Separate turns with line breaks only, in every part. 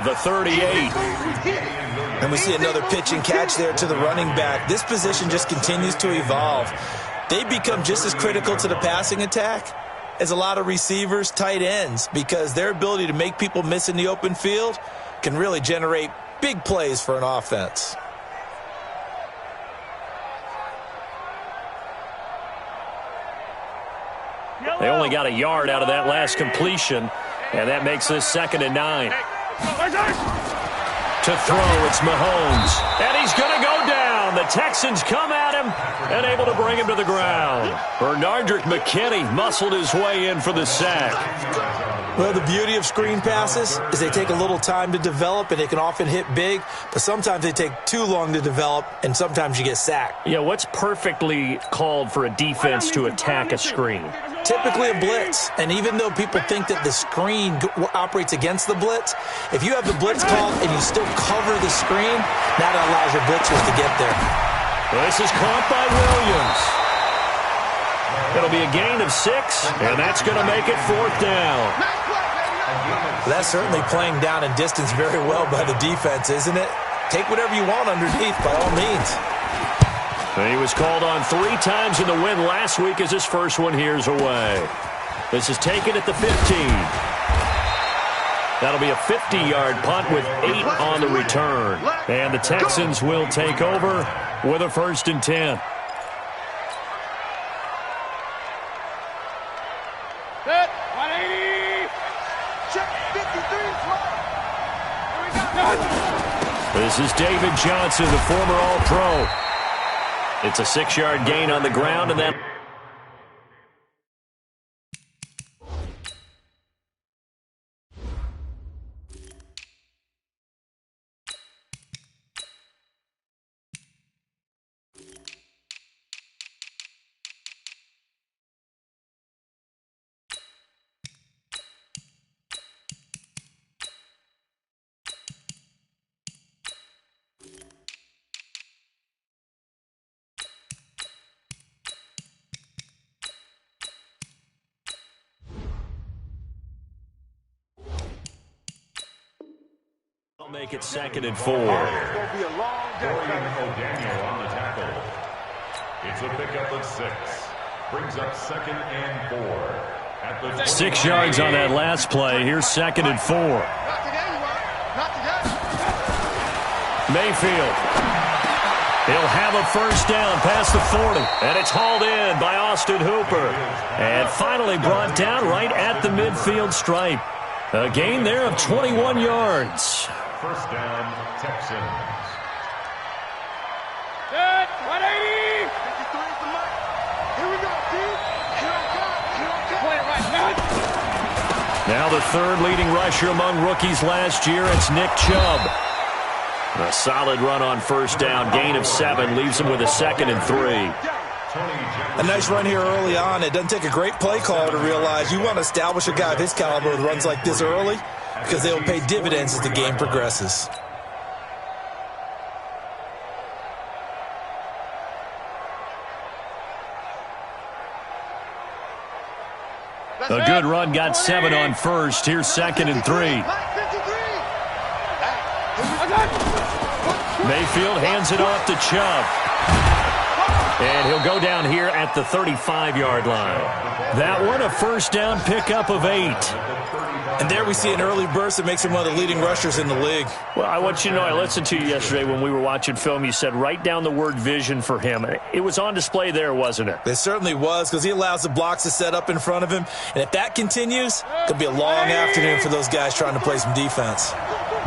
The 38.
And we see another pitch and catch there to the running back. This position just continues to evolve. They become just as critical to the passing attack as a lot of receivers, tight ends, because their ability to make people miss in the open field can really generate big plays for an offense.
They only got a yard out of that last completion, and that makes this 2nd and 9. To throw, it's Mahomes, and he's going to go down. The Texans come at him and able to bring him to the ground. Bernardrick McKinney muscled his way in for the sack.
Well, the beauty of screen passes is they take a little time to develop, and they can often hit big, but sometimes they take too long to develop, and sometimes you get sacked.
Yeah, what's perfectly called for a defense to attack a screen?
Typically a blitz, and even though people think that the screen operates against the blitz, if you have the blitz called and you still cover the screen, that allows your blitzers to get there.
This is caught by Williams. It'll be a gain of 6, and that's going to make it 4th down.
That's certainly playing down and distance very well by the defense, isn't it? Take whatever you want underneath, by all means.
He was called on 3 times in the win last week as his first one here's away. This is taken at the 15. That'll be a 50-yard punt with 8 on the return. And the Texans will take over with a 1st and 10.
Set, 180. Check 53.
This is David Johnson, the former All-Pro. It's a 6-yard gain on the ground, and then make it 2nd and 4.
It's a pickup of 6. Brings up 2nd and 4.
6 yards on that last play. Here's 2nd and 4. Mayfield. He'll have a 1st down past the 40. And it's hauled in by Austin Hooper. And finally brought down right at the midfield stripe. A gain there of 21 yards.
1st down, Texans.
Set, 180. Here we go, dude. Play it right now.
Now the 3rd leading rusher among rookies last year, it's Nick Chubb. A solid run on 1st down, gain of 7, leaves him with a 2nd and 3.
A nice run here early on. It doesn't take a great play caller to realize you want to establish a guy of his caliber with runs like this early, because they will pay dividends as the game progresses.
A good run, got 7 on 1st. Here's 2nd and 3. Mayfield hands it off to Chubb. And he'll go down here at the 35-yard line. That one, a 1st down pickup of 8.
And there we see an early burst that makes him one of the leading rushers in the league.
Well, I want you to know, I listened to you yesterday when we were watching film. You said write down the word vision for him. It was on display there, wasn't it?
It certainly was, because he allows the blocks to set up in front of him. And if that continues, it'll be a long afternoon for those guys trying to play some defense.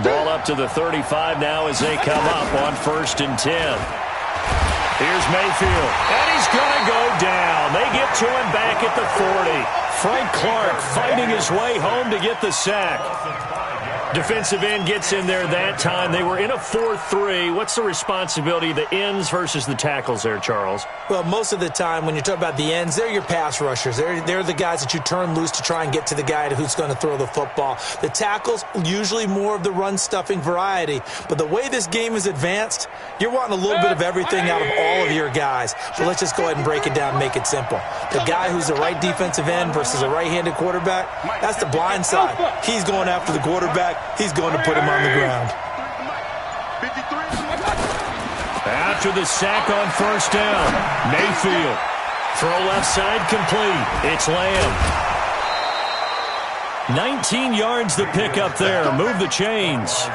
Ball up to the 35 now as they come up on 1st and 10. Here's Mayfield, and he's going to go down. They get to him back at the 40. Frank Clark fighting his way home to get the sack. Defensive end gets in there that time. They were in a 4-3. What's the responsibility of the ends versus the tackles there, Charles?
Well, most of the time when you talk about the ends, they're your pass rushers. They're the guys that you turn loose to try and get to the guy who's going to throw the football. The tackles, usually more of the run-stuffing variety. But the way this game is advanced, you're wanting a little bit of everything out of all of your guys. So let's just go ahead and break it down and make it simple. The guy who's the right defensive end versus a right-handed quarterback, that's the blind side. He's going after the quarterback. he's going to put him on the ground.
After the sack on first down, Mayfield. Throw left side complete. It's Lamb. 19 yards to pick up there. Move the chains.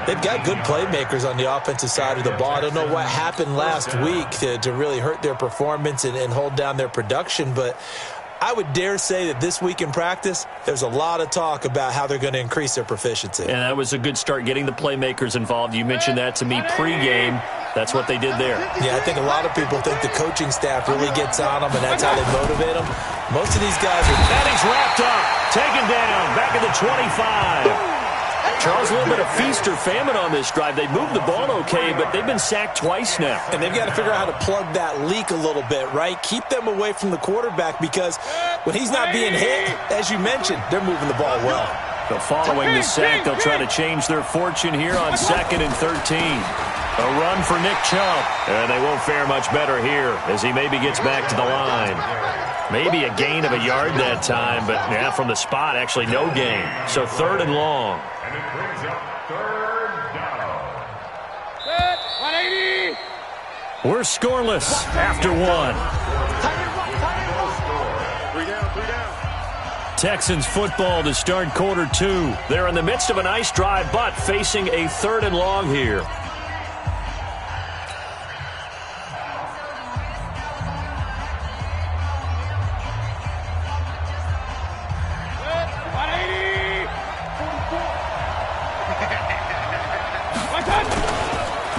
They've got good playmakers on the offensive side of the ball. I don't know what happened last week to really hurt their performance and hold down their production, but I would dare say that this week in practice, there's a lot of talk about how they're going to increase their proficiency.
And that was a good start, getting the playmakers involved. You mentioned that to me pregame. That's what they did there.
Yeah, I think a lot of people think the coaching staff really gets on them, and that's how they motivate them. Most of these guys are...
And he's wrapped up, taken down, back at the 25. Charles, a little bit of feast or famine on this drive. They moved the ball okay, but they've been sacked twice now.
And they've got to figure out how to plug that leak a little bit, right? Keep them away from the quarterback, because when he's not being hit, as you mentioned, they're moving the ball well.
So following the sack, they'll try to change their fortune here on 2nd and 13. A run for Nick Chubb. And they won't fare much better here as he maybe gets back to the line. Maybe a gain of a yard that time, but yeah, from the spot, actually no gain. So 3rd and long.
And it brings up 3rd down.
Set. 180.
We're scoreless after 1.
3 down.
Texans football to start quarter 2. They're in the midst of a nice drive, but facing a 3rd and long here.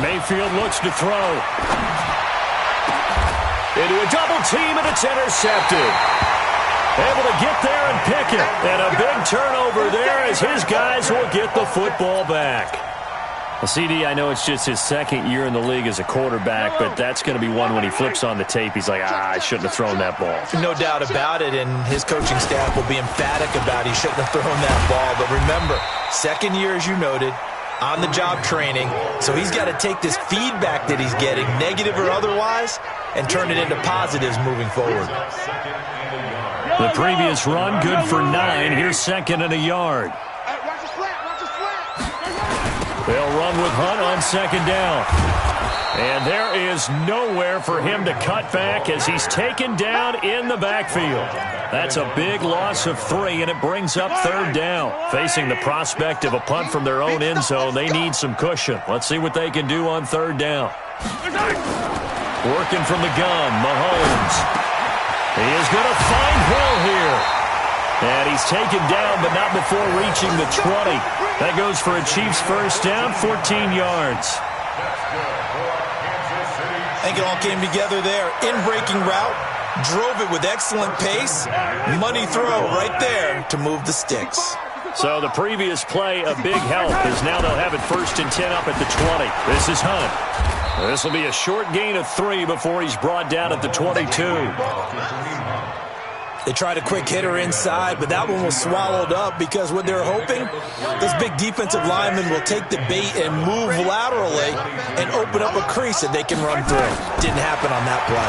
Mayfield looks to throw. Into a double team, and it's intercepted. Able to get there and pick it. And a big turnover there as his guys will get the football back. Well, CD, I know it's just his 2nd year in the league as a quarterback, but that's going to be one when he flips on the tape. He's like, I shouldn't have thrown that ball.
No doubt about it, and his coaching staff will be emphatic about he shouldn't have thrown that ball. But remember, 2nd year, as you noted, on-the-job training, so he's got to take this feedback that he's getting, negative or otherwise, and turn it into positives moving forward.
The previous run, good for 9. Here's 2nd and a yard. They'll run with Hunt on 2nd down. And there is nowhere for him to cut back as he's taken down in the backfield. That's a big loss of 3, and it brings up 3rd down. Facing the prospect of a punt from their own end zone, they need some cushion. Let's see what they can do on 3rd down. Working from the gun, Mahomes. He is going to find Hill here. And he's taken down, but not before reaching the 20. That goes for a Chiefs first down, 14 yards.
I think it all came together there. In-breaking route, drove it with excellent pace. Money throw right there to move the sticks.
So the previous play, a big help, as now they'll have it 1st and 10 up at the 20. This is Hunt. This will be a short gain of 3 before he's brought down at the 22.
They tried a quick hitter inside, but that one was swallowed up because what they're hoping, those big defensive linemen will take the bait and move laterally and open up a crease that they can run through. Didn't happen on that play.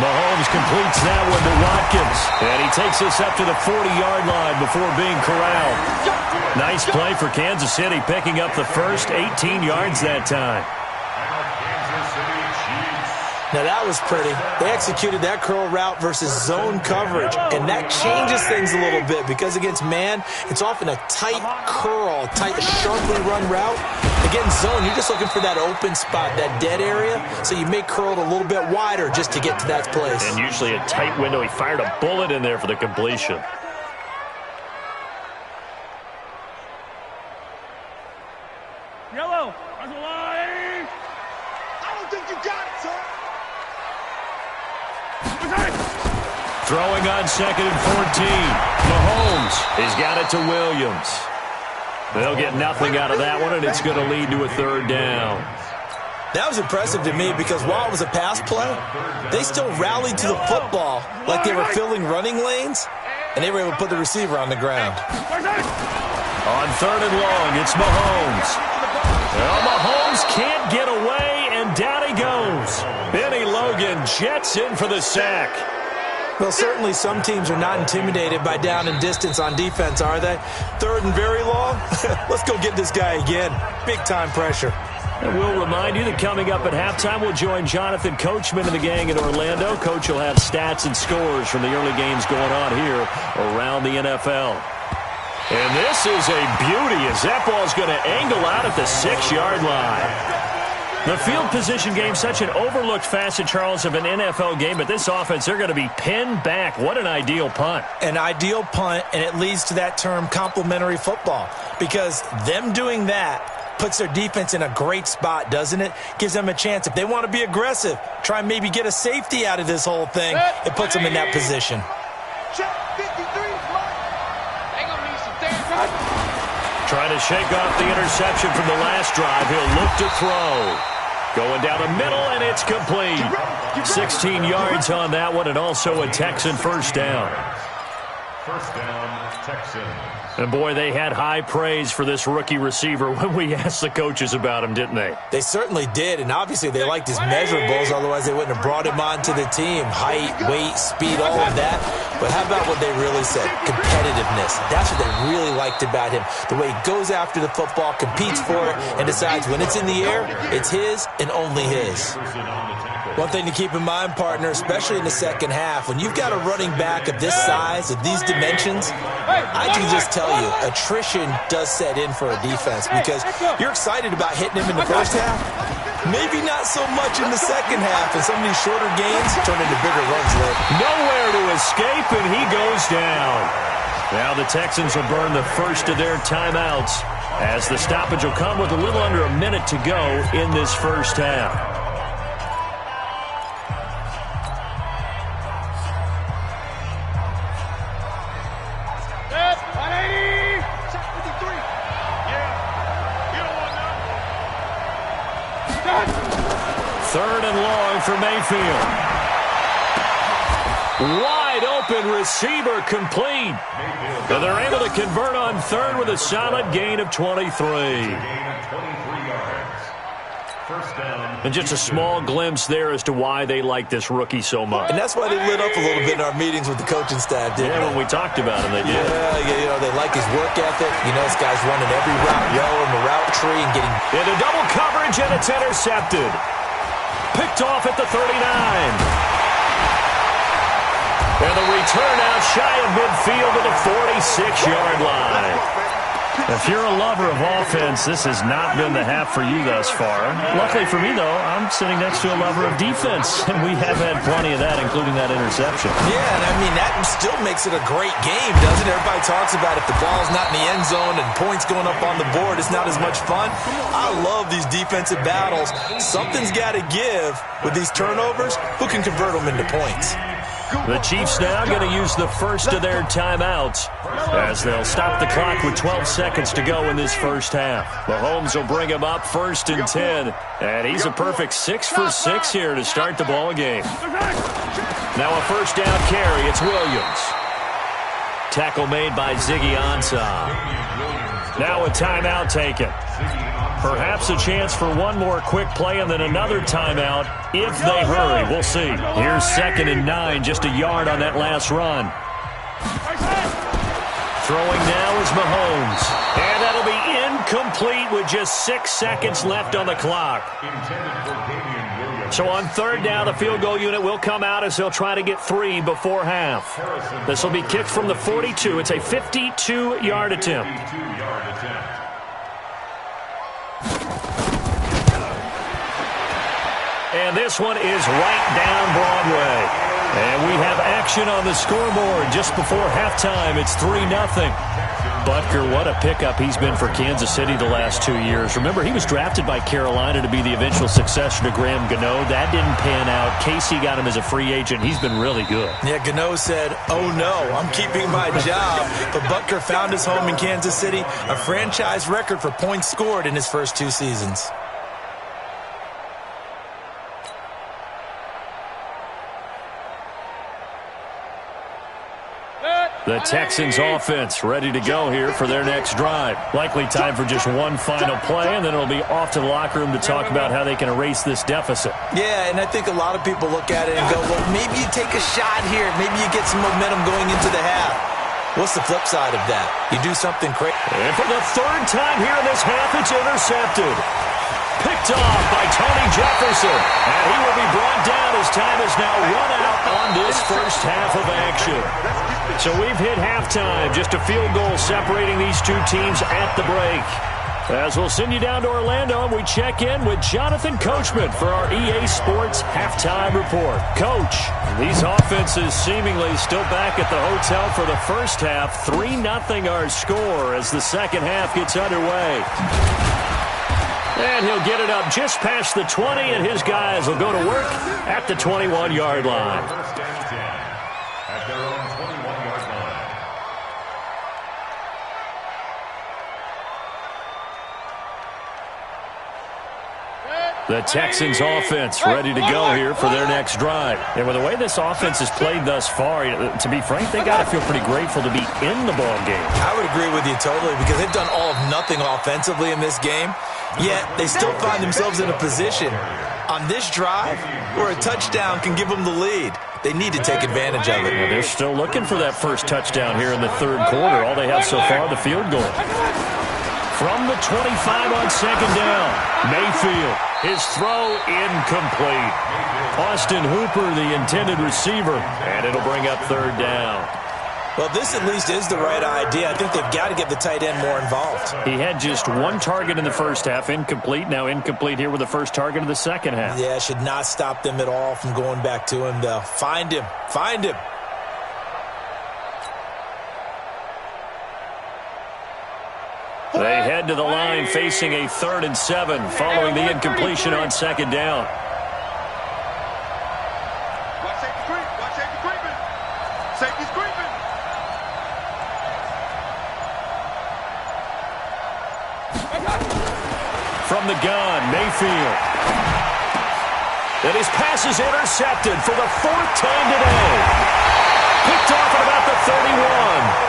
Mahomes completes that one to Watkins. And he takes us up to the 40-yard line before being corralled. Nice play for Kansas City, picking up the first, 18 yards that time.
Now that was pretty. They executed that curl route versus zone coverage, and that changes things a little bit because against man, it's often a tight curl, tight, sharply run route. Against zone, you're just looking for that open spot, that dead area, so you may curl it a little bit wider just to get to that place.
And usually a tight window. He fired a bullet in there for the completion.
Yellow. That's a line. I don't think you got it, sir.
Throwing on 2nd and 14. Mahomes has got it to Williams. They'll get nothing out of that one, and it's going to lead to a 3rd down.
That was impressive to me because while it was a pass play, they still rallied to the football like they were filling running lanes, and they were able to put the receiver on the ground.
On 3rd and long, it's Mahomes. Well, Mahomes can't get away, and down he goes. Benny Logan jets in for the sack.
Well, certainly some teams are not intimidated by down and distance on defense, are they? Third and very long? Let's go get this guy again. Big-time pressure.
And we'll remind you that coming up at halftime, we'll join Jonathan Coachman and the gang in Orlando. Coach will have stats and scores from the early games going on here around the NFL. And this is a beauty as that ball's going to angle out at the 6-yard line. The field position game, such an overlooked facet, Charles, of an NFL game, but this offense, they're going to be pinned back. What an ideal punt.
An ideal punt, and it leads to that term complementary football, because them doing that puts their defense in a great spot, doesn't it? Gives them a chance. If they want to be aggressive, try and maybe get a safety out of this whole thing, it puts them in that position.
Trying to shake off the interception from the last drive. He'll look to throw. Going down the middle, and it's complete. 16 yards on that one, and also a Texan first down.
First down, Texans.
And, boy, they had high praise for this rookie receiver when we asked the coaches about him, didn't they?
They certainly did, and obviously they liked his measurables, otherwise they wouldn't have brought him onto the team. Height, weight, speed, all of that. But how about what they really said? Competitiveness. That's what they really liked about him. The way he goes after the football, competes for it, and decides when it's in the air, it's his and only his. One thing to keep in mind, partner, especially in the second half, when you've got a running back of this size, of these dimensions, I can just tell you, attrition does set in for a defense because you're excited about hitting him in the first half. Maybe not so much in the second half, and some of these shorter gains turn into bigger runs later.
Nowhere to escape, and he goes down. Now the Texans will burn the first of their timeouts as the stoppage will come with a little under a minute to go in this first half. Third and long for Mayfield. Wide open receiver complete. And they're able to convert on third with a solid gain of 23. And just a small glimpse there as to why they like this rookie so much.
And that's why they lit up a little bit in our meetings with the coaching staff, didn't they?
When we talked about him, they did.
Yeah, you know, they like his work ethic. You know, this guy's running every route well in the route tree and getting...
Into double coverage, and it's intercepted. Picked off at the 39. And the return out shy of midfield to the 46-yard line. If you're a lover of offense, this has not been the half for you thus far. Luckily for me, though, I'm sitting next to a lover of defense, and we have had plenty of that, including that interception.
Yeah, and I mean, that still makes it a great game, doesn't it? Everybody talks about if the ball's not in the end zone and points going up on the board, it's not as much fun. I love these defensive battles. Something's got to give with these turnovers. Who can convert them into points?
The Chiefs now going to use the first of their timeouts as they'll stop the clock with 12 seconds to go in this first half. Mahomes will bring him up first and 10, and he's a perfect 6 for 6 here to start the ball game. Now a first down carry. It's Williams. Tackle made by Ziggy Ansah. Now a timeout taken. Perhaps a chance for one more quick play and then another timeout if they hurry. We'll see. Here's 2nd and 9, just a yard on that last run. Throwing now is Mahomes. And that'll be incomplete with just 6 seconds left on the clock. So on third down, the field goal unit will come out as they'll try to get 3 before half. This will be kicked from the 42. It's a 52-yard attempt. And this one is right down Broadway. And we have action on the scoreboard just before halftime. It's 3-0. Butker, what a pickup he's been for Kansas City the last 2 years. Remember, he was drafted by Carolina to be the eventual successor to Graham Gano. That didn't pan out. Casey got him as a free agent. He's been really good.
Yeah, Gano said, oh no, I'm keeping my job. But Butker found his home in Kansas City, a franchise record for points scored in his first 2 seasons.
The The Texans offense ready to go here for their next drive. Likely time for just one final play, and then it'll be off to the locker room to talk about how they can erase this deficit.
Yeah, and I think a lot of people look at it and go, well, maybe you take a shot here. Maybe you get some momentum going into the half. What's the flip side of that? You do something crazy.
And for the third time here in this half, it's intercepted. Picked off by Tony Jefferson. And he will be brought down as time is now run out on this first half of action. So we've hit halftime. Just a field goal separating these two teams at the break. As we'll send you down to Orlando, and we check in with Jonathan Coachman for our EA Sports Halftime Report. Coach, these offenses seemingly still back at the hotel for the first half. 3-0 our score as the second half gets underway. And he'll get it up just past the 20, and his guys will go to work at the 21-yard line.
First and 10 at their own 21-yard line.
The Texans offense ready to go here for their next drive. And with the way this offense has played thus far, to be frank, they got to feel pretty grateful to be in the ball game.
I would agree with you totally because they've done all of nothing offensively in this game, yet they still find themselves in a position on this drive where a touchdown can give them the lead. They need to take advantage of it.
Well, they're still looking for that first touchdown here in the third quarter. All they have so far, the field goal. From the 25 on second down, Mayfield. His throw incomplete. Austin Hooper, the intended receiver, and it'll bring up third down.
Well, this at least is the right idea. I think they've got to get the tight end more involved.
He had just one target in the first half, incomplete. Now incomplete here with the first target of the second half.
Yeah, should not stop them at all from going back to him, though. Find him. Find him.
They head to the line facing a 3rd and 7 following the incompletion on second down.
Watch safety creep. Watch safety creeping. Safety's creeping.
From the gun, Mayfield. And his pass is intercepted for the 4th time today. Picked off at about the 31.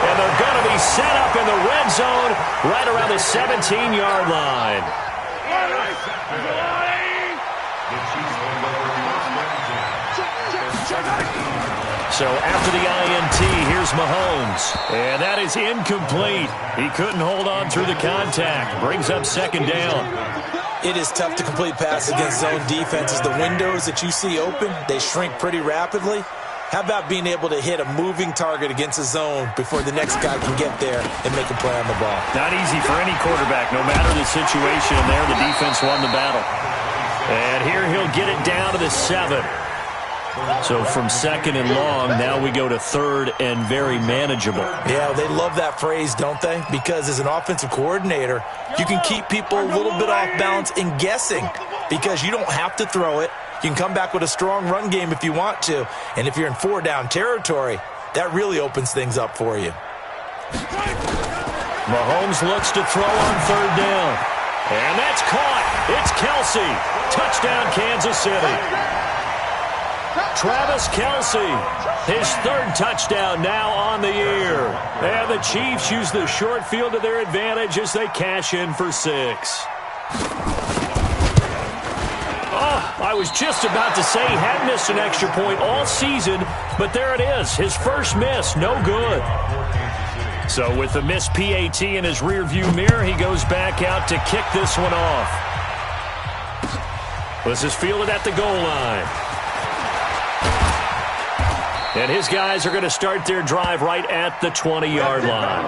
And they're going to be set up in the red zone right around the 17-yard line. So after the INT, here's Mahomes. And that is incomplete. He couldn't hold on through the contact. Brings up second down.
It is tough to complete passes against zone defenses. The windows that you see open, they shrink pretty rapidly. How about being able to hit a moving target against a zone before the next guy can get there and make a play on the ball?
Not easy for any quarterback, no matter the situation. And there, the defense won the battle. And here he'll get it down to the 7. So from 2nd and long, now we go to 3rd and very manageable.
Yeah, they love that phrase, don't they? Because as an offensive coordinator, you can keep people a little bit off balance and guessing because you don't have to throw it. You can come back with a strong run game if you want to. And if you're in 4-down territory, that really opens things up for you.
Mahomes looks to throw on 3rd down. And that's caught. It's Kelsey. Touchdown, Kansas City. Travis Kelsey, his 3rd touchdown now on the year. And the Chiefs use the short field to their advantage as they cash in for 6. I was just about to say he had missed an extra point all season, but there it is. His first miss, no good. So with the missed PAT in his rearview mirror, he goes back out to kick this one off. This is fielded at the goal line. And his guys are going to start their drive right at the 20-yard line.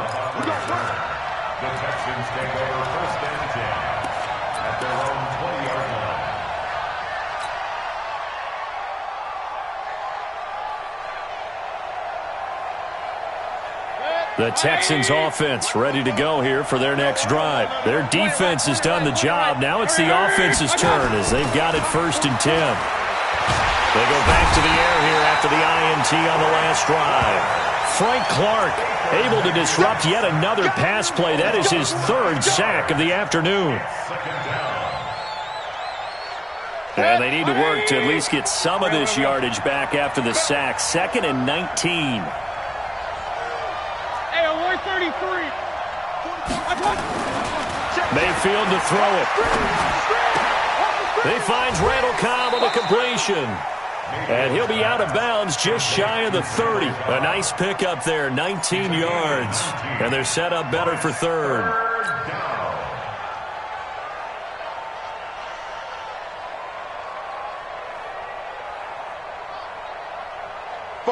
The Texans take over 1st and 10 at their own 20-yard line.
The Texans offense ready to go here for their next drive. Their defense has done the job. Now it's the offense's turn as they've got it 1st and 10. They go back to the air here after the INT on the last drive. Frank Clark able to disrupt yet another pass play. That is his 3rd sack of the afternoon. And they need to work to at least get some of this yardage back after the sack. 2nd and 19.
33.
Mayfield to throw it. He finds Randall Cobb on the completion. And he'll be out of bounds just shy of the 30. A nice pickup there, 19 yards. And they're set up better for third.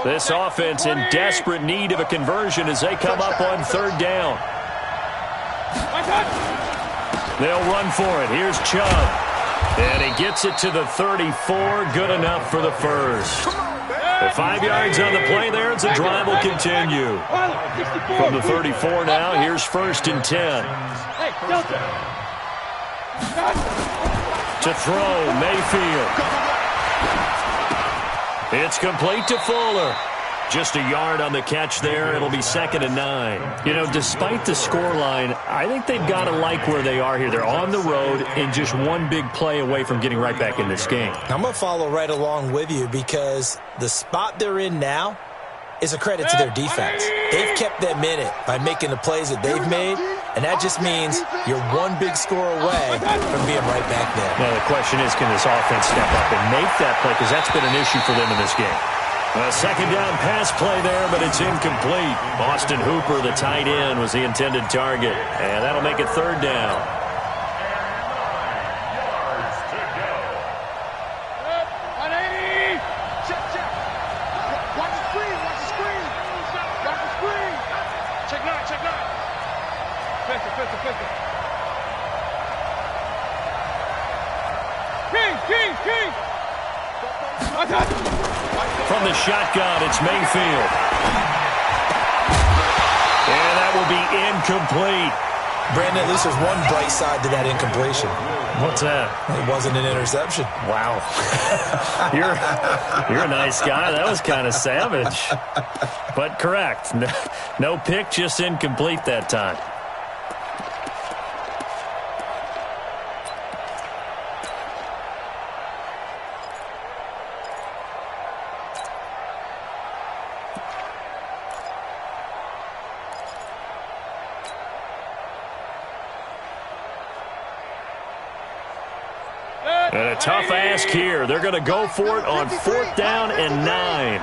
This offense in desperate need of a conversion as they come up on third down. They'll run for it. Here's Chubb. And he gets it to the 34. Good enough for the first. The 5 yards on the play there as the drive will continue. From the 34 now, here's 1st and 10. To throw, Mayfield. It's complete to Fuller. Just a yard on the catch there. It'll be 2nd and 9. You know, despite the scoreline, I think they've got to like where they are here. They're on the road and just one big play away from getting right back in this game.
I'm going to follow right along with you because the spot they're in now is a credit to their defense. They've kept them in it by making the plays that they've made, and that just means you're one big score away from being right back there.
Now, the question is, can this offense step up and make that play? Because that's been an issue for them in this game. A 2nd down pass play there, but it's incomplete. Austin Hooper, the tight end, was the intended target. And that'll make it 3rd down. From the shotgun, it's Mayfield. And that will be incomplete.
Brandon, at least there's one bright side to that incompletion.
What's that?
It wasn't an interception.
Wow. You're a nice guy. That was kind of savage. But correct. No pick, just incomplete that time. And a tough ask here. They're going to go for it on 4th down and 9.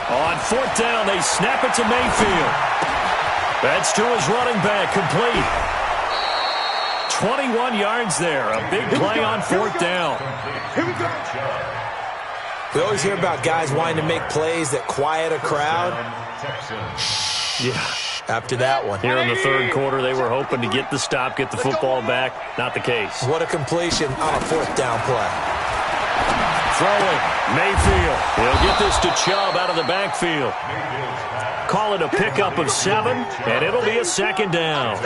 On 4th down, they snap it to Mayfield. That's to his running back, complete. 21 yards there. A big play on 4th down.
We always hear about guys wanting to make plays that quiet a crowd.
Yeah.
After that one.
Here in the 3rd quarter, they were hoping to get the stop, get the football back. Not the case.
What a completion on a 4th down play.
Throwing, Mayfield. He'll get this to Chubb out of the backfield. Call it a pickup of 7, and it'll be a 2nd down.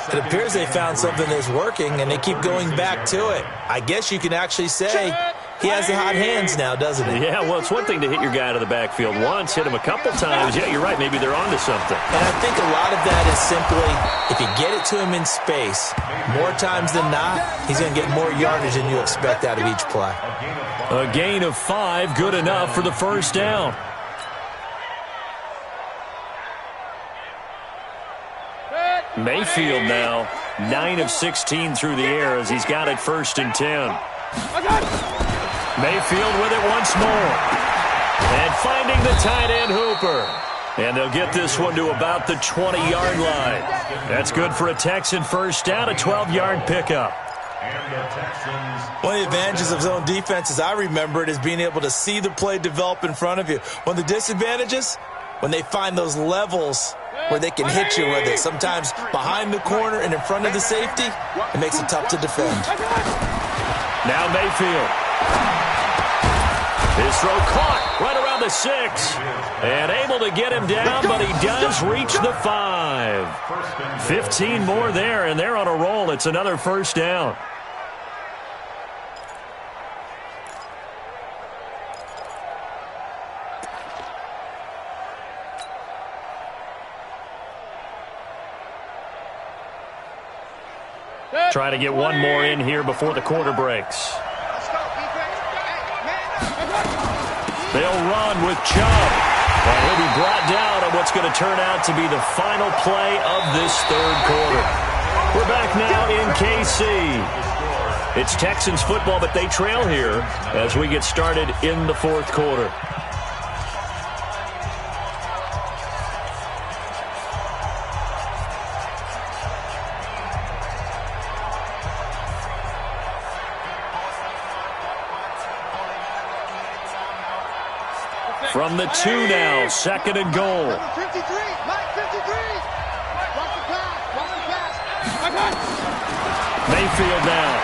It appears they found something that's working, and they keep going back to it. I guess you can actually say he has the hot hands now, doesn't he?
Yeah, well, it's one thing to hit your guy out of the backfield once, hit him a couple times. Yeah, you're right. Maybe they're onto something.
And I think a lot of that is simply if you get it to him in space, more times than not, he's going to get more yardage than you expect out of each play.
A gain of 5, good enough for the 1st down. Mayfield now 9 of 16 through the air as he's got it 1st and 10. Mayfield with it once more. And finding the tight end Hooper. And they'll get this one to about the 20-yard line. That's good for a Texan 1st down, a 12-yard pickup.
One of the advantages of zone defense, as I remember it, is being able to see the play develop in front of you. One of the disadvantages, when they find those levels where they can hit you with it, sometimes behind the corner and in front of the safety, it makes it tough to defend.
Now Mayfield. His throw caught right around the 6. And able to get him down, but he does reach the 5. 15 more there, and they're on a roll. It's another 1st down. Try to get one more in here before the quarter breaks. They'll run with Chubb. And what's going to turn out to be the final play of this third quarter. We're back now in KC. It's Texans football, but they trail here as we get started in the fourth quarter. From the 2 now, 2nd and goal.
53, Mike 53. Watch the pass.
Mayfield now.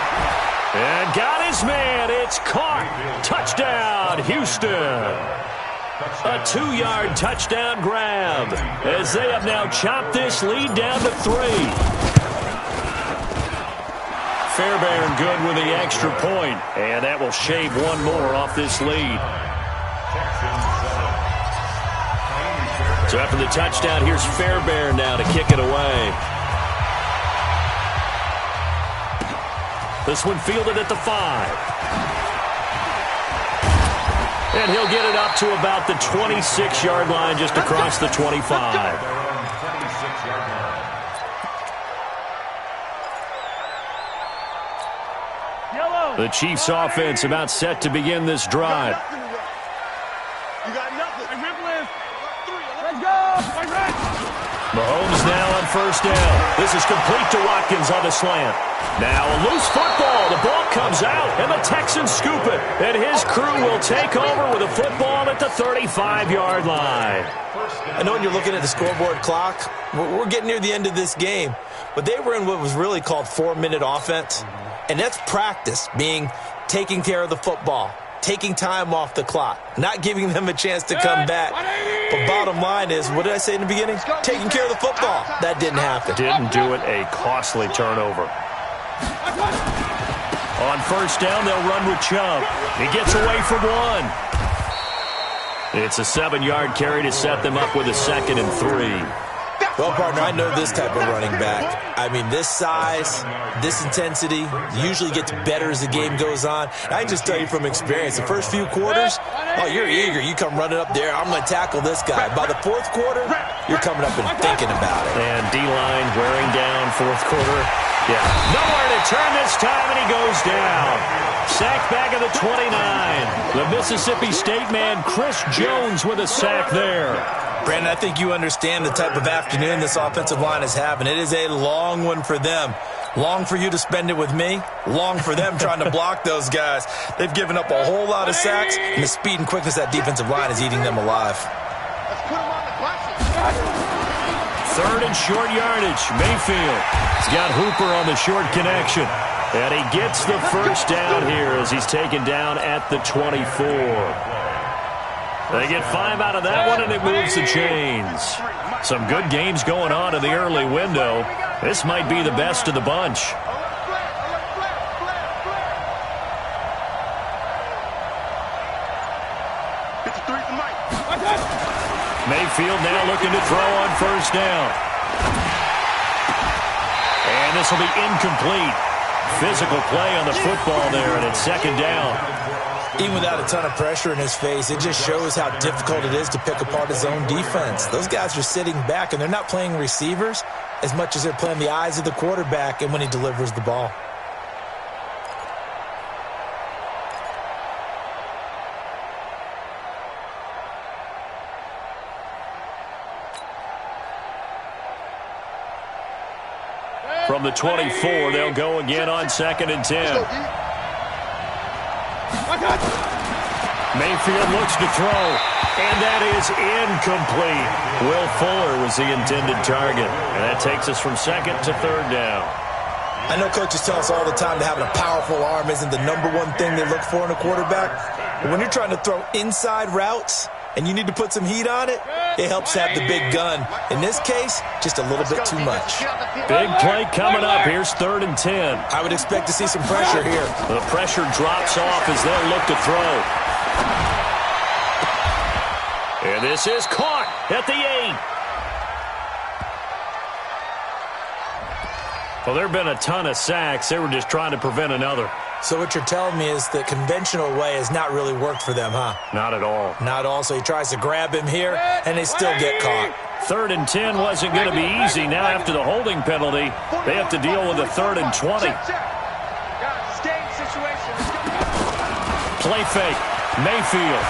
And got his man. It's caught. Touchdown, Houston. A 2-yard touchdown grab as they have now chopped this lead down to 3. Fairbairn good with the extra point, and that will shave one more off this lead. So after the touchdown, here's Fairbairn now to kick it away. This one fielded at the 5. And he'll get it up to about the 26-yard line, just across the 25. The Chiefs' offense about set to begin this drive.
You got nothing.
Let's go!
Mahomes now on first down. This is complete to Watkins on the slant. Now a loose football. The ball comes out, and the Texans scoop it. And his crew will take over with a football at the 35-yard line.
I know when you're looking at the scoreboard clock, we're getting near the end of this game. But they were in what was really called 4-minute offense. And that's practice, being taking care of the football, taking time off the clock, not giving them a chance to come back. But bottom line is, what did I say in the beginning? Taking care of the football. That didn't happen.
Didn't do it. A costly turnover. On first down, they'll run with Chubb. He gets away from 1. It's a 7-yard carry to set them up with a 2nd and 3.
Well, partner, I know this type of running back. I mean, this size, this intensity usually gets better as the game goes on. I can just tell you from experience, the first few quarters, oh, you're eager. You come running up there, I'm going to tackle this guy. By the fourth quarter, you're coming up and thinking about it.
And D-line wearing down fourth quarter. Yeah, nowhere to turn this time, and he goes down. Sacked back at the 29. The Mississippi State man, Chris Jones, with a sack there.
Brandon, I think you understand the type of afternoon this offensive line is having. It is a long one for them. Long for you to spend it with me. Long for them trying to block those guys. They've given up a whole lot of sacks, and the speed and quickness of that defensive line is eating them alive.
Let's put him on the classic.
3rd and short yardage. Mayfield. He's got Hooper on the short connection. And he gets the first down here as he's taken down at the 24. They get 5 out of that one, and it moves the chains. Some good games going on in the early window. This might be the best of the bunch. Mayfield now looking to throw on first down. And this will be incomplete. Physical play on the football there, and it's 2nd down.
Even without a ton of pressure in his face, it just shows how difficult it is to pick apart his own defense. Those guys are sitting back, and they're not playing receivers as much as they're playing the eyes of the quarterback and when he delivers the ball.
From the 24, they'll go again on 2nd and 10. Mayfield looks to throw, and that is incomplete. Will Fuller was the intended target, and that takes us from 2nd to 3rd down.
I know coaches tell us all the time that having a powerful arm isn't the #1 thing they look for in a quarterback. But when you're trying to throw inside routes and you need to put some heat on it, it helps to have the big gun. In this case, just a little bit too much.
Big play coming up. Here's 3rd and 10.
I would expect to see some pressure here.
The pressure drops off as they'll look to throw. And this is caught at the 8. Well, there have been a ton of sacks. They were just trying to prevent another.
So what you're telling me is the conventional way has not really worked for them, huh?
Not at all.
Not all. So he tries to grab him here, and they still get caught.
3rd and 10 wasn't going to be easy. Now after the holding penalty, they have to deal with a 3rd and 20. Play fake. Mayfield.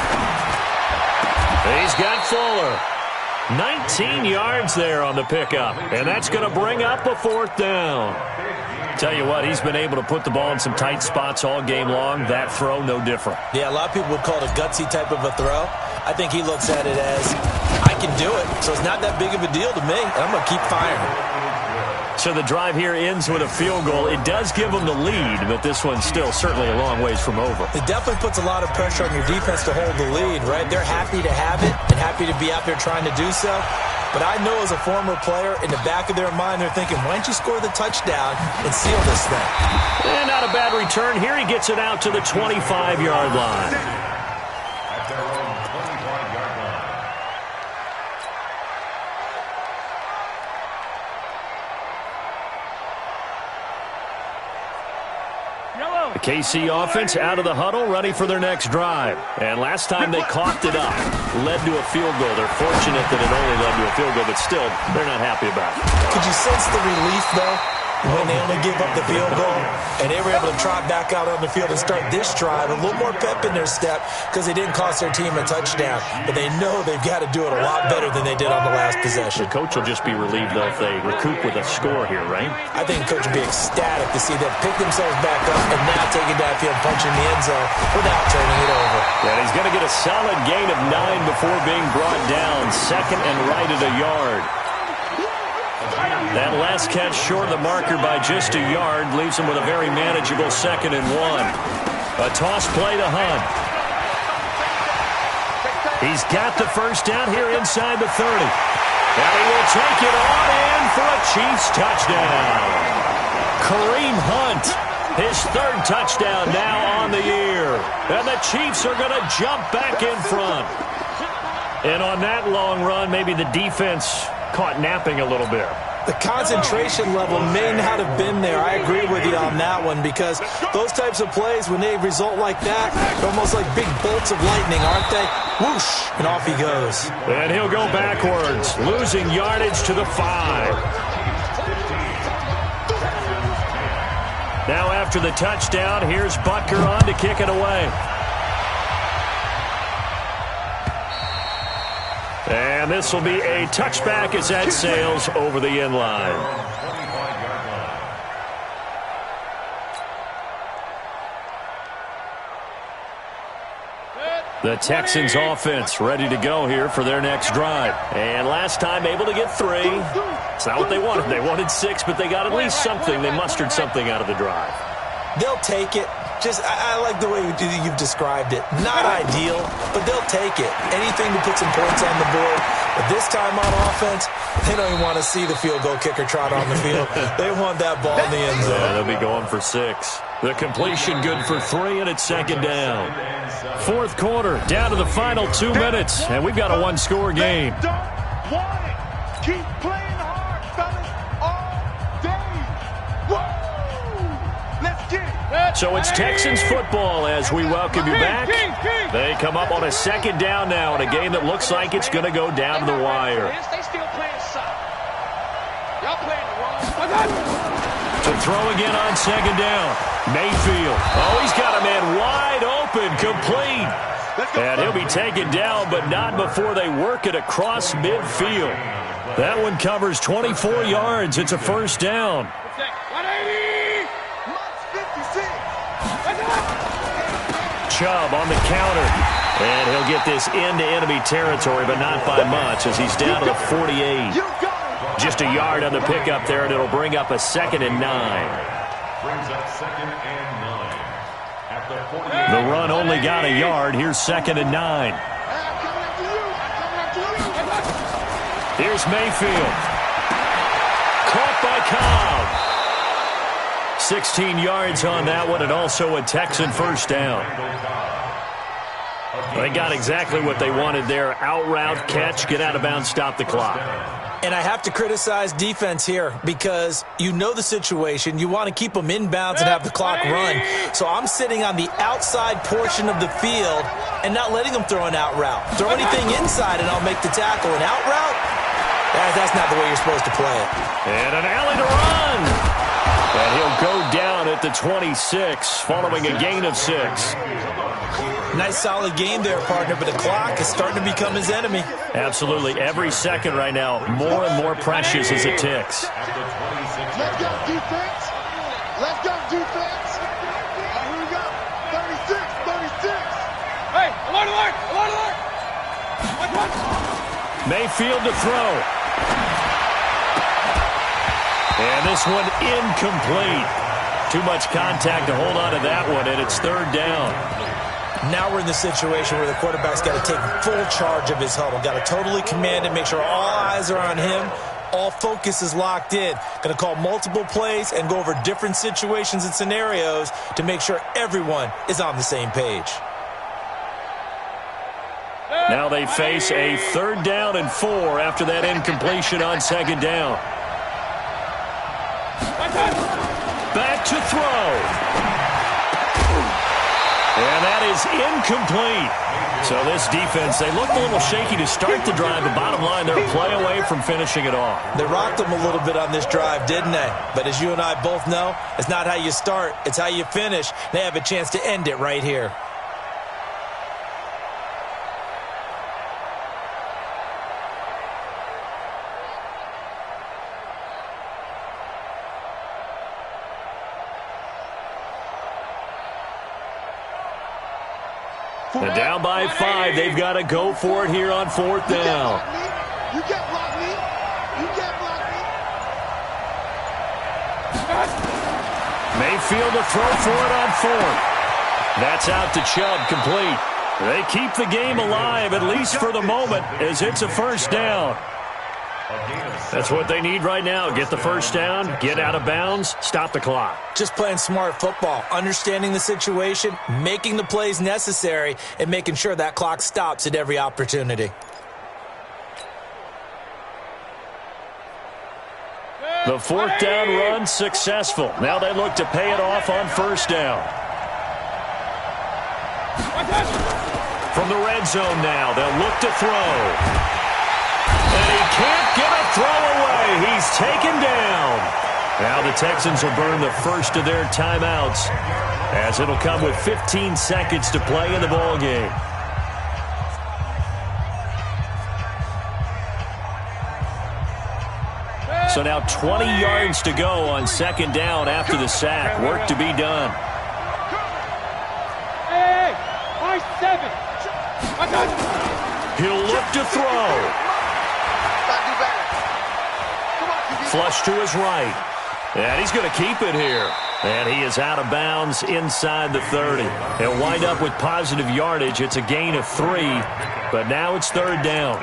He's got Fuller. 19 yards there on the pickup, and that's going to bring up a 4th down. Tell you what, he's been able to put the ball in some tight spots all game long. That throw, no different.
Yeah, a lot of people would call it a gutsy type of a throw. I think he looks at it as, I can do it, so it's not that big of a deal to me, and I'm going to keep firing.
So the drive here ends with a field goal. It does give them the lead, but this one's still certainly a long ways from over.
It definitely puts a lot of pressure on your defense to hold the lead, right? They're happy to have it and happy to be out there trying to do so. But I know as a former player, in the back of their mind, they're thinking, why don't you score the touchdown and seal this thing?
And not a bad return. Here he gets it out to the 25-yard line.
At their own 25-yard line.
The KC offense out of the huddle, ready for their next drive. And last time they coughed it up, led to a field goal. They're fortunate that it only led to a field goal, but still, they're not happy about it.
Could you sense the relief, though, when they only give up the field goal and they were able to trot back out on the field and start this drive, a little more pep in their step because they didn't cost their team a touchdown, but they know they've got to do it a lot better than they did on the last possession.
The coach will just be relieved, though, if they recoup with a score here, right?
I think the coach will be ecstatic to see them pick themselves back up and now take it downfield, punching the end zone without turning it over.
And he's going to get a solid gain of 9 before being brought down. 2nd and right at a yard. That last catch short of the marker by just a yard leaves him with a very manageable 2nd and 1. A toss play to Hunt. He's got the first down here inside the 30. And he will take it on in for a Chiefs touchdown. Kareem Hunt, his 3rd touchdown now on the year. And the Chiefs are going to jump back in front. And on that long run, maybe the defense caught napping a little bit.
The concentration level may not have been there. I agree with you on that one because those types of plays, when they result like that, they're almost like big bolts of lightning, aren't they? Whoosh, and off he goes.
And he'll go backwards, losing yardage to the 5. Now after the touchdown, here's Butker on to kick it away. And this will be a touchback as that sails over the end line. The Texans offense ready to go here for their next drive. And last time able to get 3. It's not what they wanted. They wanted 6, but they got at least something. They mustered something out of the drive.
They'll take it. I like the way you've described it. Not ideal, but they'll take it. Anything to put some points on the board. But this time on offense, they don't even want to see the field goal kicker trot on the field. They want that ball in the end zone.
Yeah, they'll be going for 6. The completion good for 3, and it's 2nd down. 4th quarter, down to the final 2 minutes, and we've got a 1-score game.
Don't want it. Keep playing hard, fellas, all day. Woo! Let's get it.
So it's Texans football as we welcome you back. They come up on a 2nd down now in a game that looks like it's going to go down to the wire.
They still playing soft. Y'all playing the wrong.
To throw again on 2nd down. Mayfield. Oh, he's got a man wide open, complete. And he'll be taken down, but not before they work it across midfield. That one covers 24 yards. It's a 1st down.
180.
Chubb on the counter. And he'll get this into enemy territory, but not by much as he's down to the 48. Just a yard on the pickup there, and it'll bring up a 2nd and 9.
Brings up 2nd and 9. At the 48.
The run only got a yard. Here's 2nd and 9. Here's Mayfield. Caught by Cobb. 16 yards on that one, and also a Texan 1st down. They got exactly what they wanted there. Out route, catch, get out of bounds, stop the clock.
And I have to criticize defense here because you know the situation. You want to keep them inbounds and have the clock run. So I'm sitting on the outside portion of the field and not letting them throw an out route. Throw anything inside and I'll make the tackle. An out route, That's not the way you're supposed to play it.
And an alley to run. And he'll go down at the 26 following a gain of 6.
Nice solid game there, partner, but the clock is starting to become his enemy.
Absolutely. Every second right now, more and more precious as it ticks.
Let's go, defense. Let's go, defense. Here we go. 36, 36.
Hey, alert, alert, alert, alert.
Mayfield to throw. And this one incomplete. Too much contact to hold on to that one, and it's third down.
Now we're in the situation where the quarterback's got to take full charge of his huddle. Got to totally command it, make sure all eyes are on him. All focus is locked in. Going to call multiple plays and go over different situations and scenarios to make sure everyone is on the same page.
Now they face a 3rd down and 4 after that incompletion on 2nd down. Back to throw. And that is incomplete. So this defense, they looked a little shaky to start the drive, but bottom line, they're a play away from finishing it off.
They rocked them a little bit on this drive, didn't they? But as you and I both know, it's not how you start, it's how you finish. They have a chance to end it right here.
And down by 5, they've got to go for it here on 4th down.
You can't block me. You can't block me.
Mayfield to throw for it on 4th. That's out to Chubb, complete. They keep the game alive, at least for the moment, as it's a 1st down. That's what they need right now. Get the 1st down, get out of bounds, stop the clock.
Just playing smart football, understanding the situation, making the plays necessary, and making sure that clock stops at every opportunity.
The 4th down run successful. Now they look to pay it off on 1st down. From the red zone now, they'll look to throw. And he can't get a throw away. He's taken down. Now the Texans will burn the first of their timeouts, as it'll come with 15 seconds to play in the ball game. So now 20 yards to go on 2nd down after the sack. Work to be done.
Hey, my 7.
He'll look to throw. Flush to his right. And he's going to keep it here. And he is out of bounds inside the 30. He'll wind up with positive yardage. It's a gain of 3. But now it's 3rd down.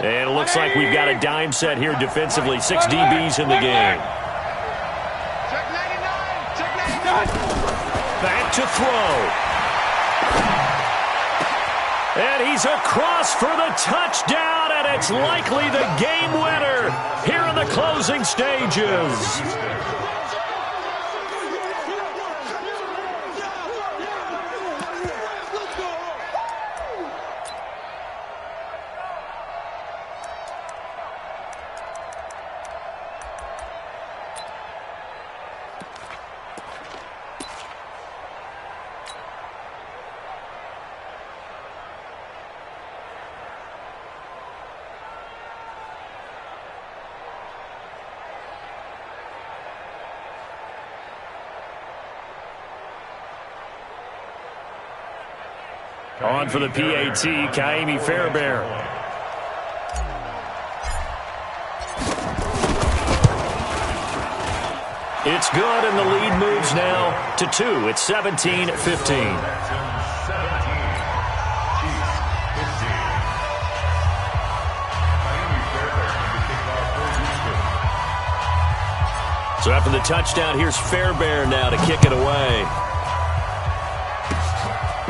And it looks like we've got a dime set here defensively. 6 DBs in the game.
Check 99. Check 99.
Back to throw. And he's across for the touchdown, and it's likely the game winner here in the closing stages. On for the PAT, Kaimi Fairbairn. It's good, and the lead moves now to 2. It's 17-15. So after the touchdown, here's Fairbairn now to kick it away.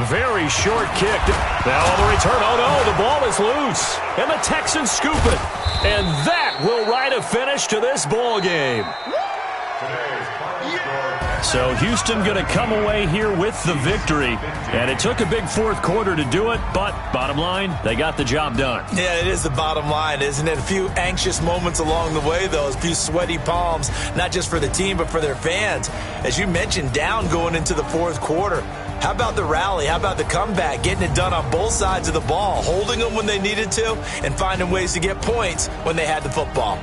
Very short kick. Now on the return. Oh, no, the ball is loose. And the Texans scoop it. And that will write a finish to this ball game. So Houston going to come away here with the victory. And it took a big fourth quarter to do it, but bottom line, they got the job done.
Yeah, it is the bottom line, isn't it? A few anxious moments along the way, though, a few sweaty palms, not just for the team, but for their fans. As you mentioned, down going into the fourth quarter. How about the rally? How about the comeback? Getting it done on both sides of the ball, holding them when they needed to, and finding ways to get points when they had the football.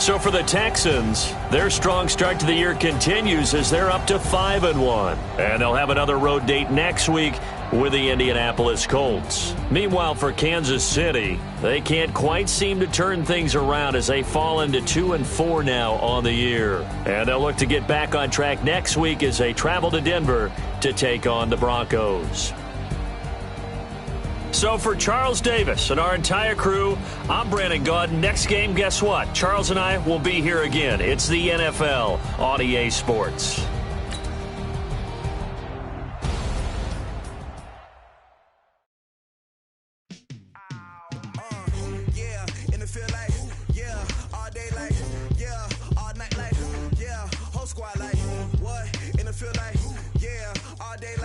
So for the Texans, their strong start to the year continues as they're up to 5-1. And they'll have another road date next week with the Indianapolis Colts. Meanwhile, for Kansas City, they can't quite seem to turn things around as they fall into 2-4 now on the year. And they'll look to get back on track next week as they travel to Denver to take on the Broncos. So for Charles Davis and our entire crew, I'm Brandon Gaudin. Next game, guess what? Charles and I will be here again. It's the NFL on EA Sports.
Yeah, in the field like, yeah, all day like, yeah, all night like, yeah, whole squad like, what? In the field like, yeah, all day like.